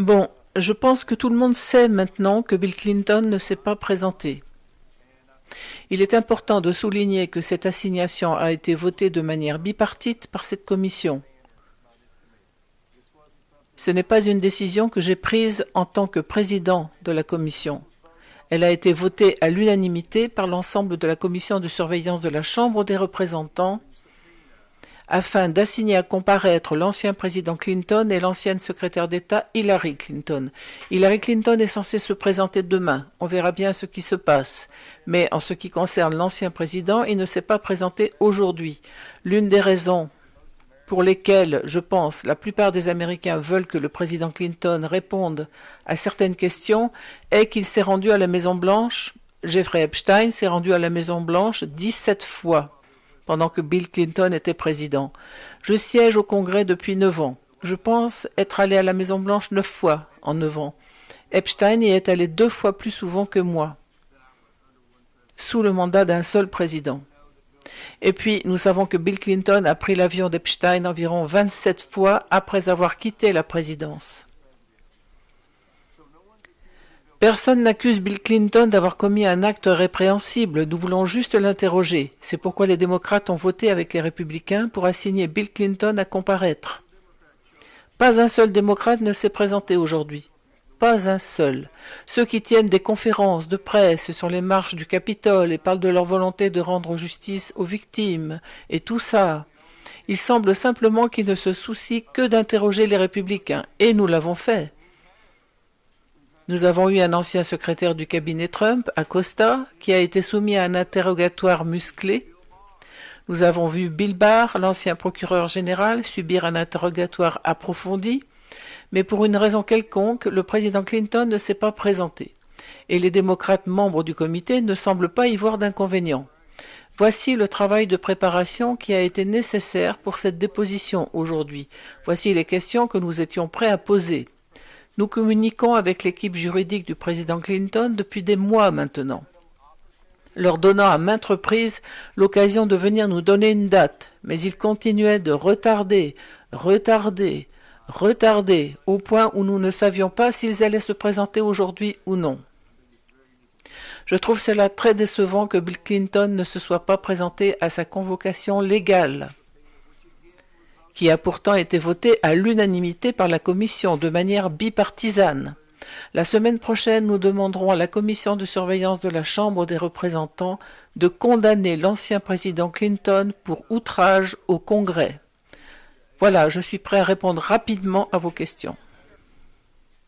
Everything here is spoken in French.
Bon, je pense que tout le monde sait maintenant que Bill Clinton ne s'est pas présenté. Il est important de souligner que cette assignation a été votée de manière bipartite par cette commission. Ce n'est pas une décision que j'ai prise en tant que président de la commission. Elle a été votée à l'unanimité par l'ensemble de la commission de surveillance de la Chambre des représentants afin d'assigner à comparaître l'ancien président Clinton et l'ancienne secrétaire d'État Hillary Clinton. Hillary Clinton est censée se présenter demain. On verra bien ce qui se passe. Mais en ce qui concerne l'ancien président, il ne s'est pas présenté aujourd'hui. L'une des raisons pour lesquelles, je pense, la plupart des Américains veulent que le président Clinton réponde à certaines questions est qu'il s'est rendu à la Maison-Blanche. Jeffrey Epstein s'est rendu à la Maison-Blanche 17 fois pendant que Bill Clinton était président. Je siège au Congrès depuis 9 ans. Je pense être allé à la Maison-Blanche 9 fois en 9 ans. Epstein y est allé 2 fois plus souvent que moi, sous le mandat d'un seul président. Et puis, nous savons que Bill Clinton a pris l'avion d'Epstein environ 27 fois après avoir quitté la présidence. Personne n'accuse Bill Clinton d'avoir commis un acte répréhensible, nous voulons juste l'interroger. C'est pourquoi les démocrates ont voté avec les républicains pour assigner Bill Clinton à comparaître. Pas un seul démocrate ne s'est présenté aujourd'hui. Pas un seul. Ceux qui tiennent des conférences de presse sur les marches du Capitole et parlent de leur volonté de rendre justice aux victimes, et tout ça, il semble simplement qu'ils ne se soucient que d'interroger les républicains, et nous l'avons fait. Nous avons eu un ancien secrétaire du cabinet Trump, Acosta, qui a été soumis à un interrogatoire musclé. Nous avons vu Bill Barr, l'ancien procureur général, subir un interrogatoire approfondi. Mais pour une raison quelconque, le président Clinton ne s'est pas présenté. Et les démocrates membres du comité ne semblent pas y voir d'inconvénient. Voici le travail de préparation qui a été nécessaire pour cette déposition aujourd'hui. Voici les questions que nous étions prêts à poser. Nous communiquons avec l'équipe juridique du président Clinton depuis des mois maintenant, leur donnant à maintes reprises l'occasion de venir nous donner une date, mais ils continuaient de retarder, au point où nous ne savions pas s'ils allaient se présenter aujourd'hui ou non. Je trouve cela très décevant que Bill Clinton ne se soit pas présenté à sa convocation légale, qui a pourtant été votée à l'unanimité par la commission de manière bipartisane. La semaine prochaine, nous demanderons à la commission de surveillance de la Chambre des représentants de condamner l'ancien président Clinton pour outrage au Congrès. Voilà, je suis prêt à répondre rapidement à vos questions.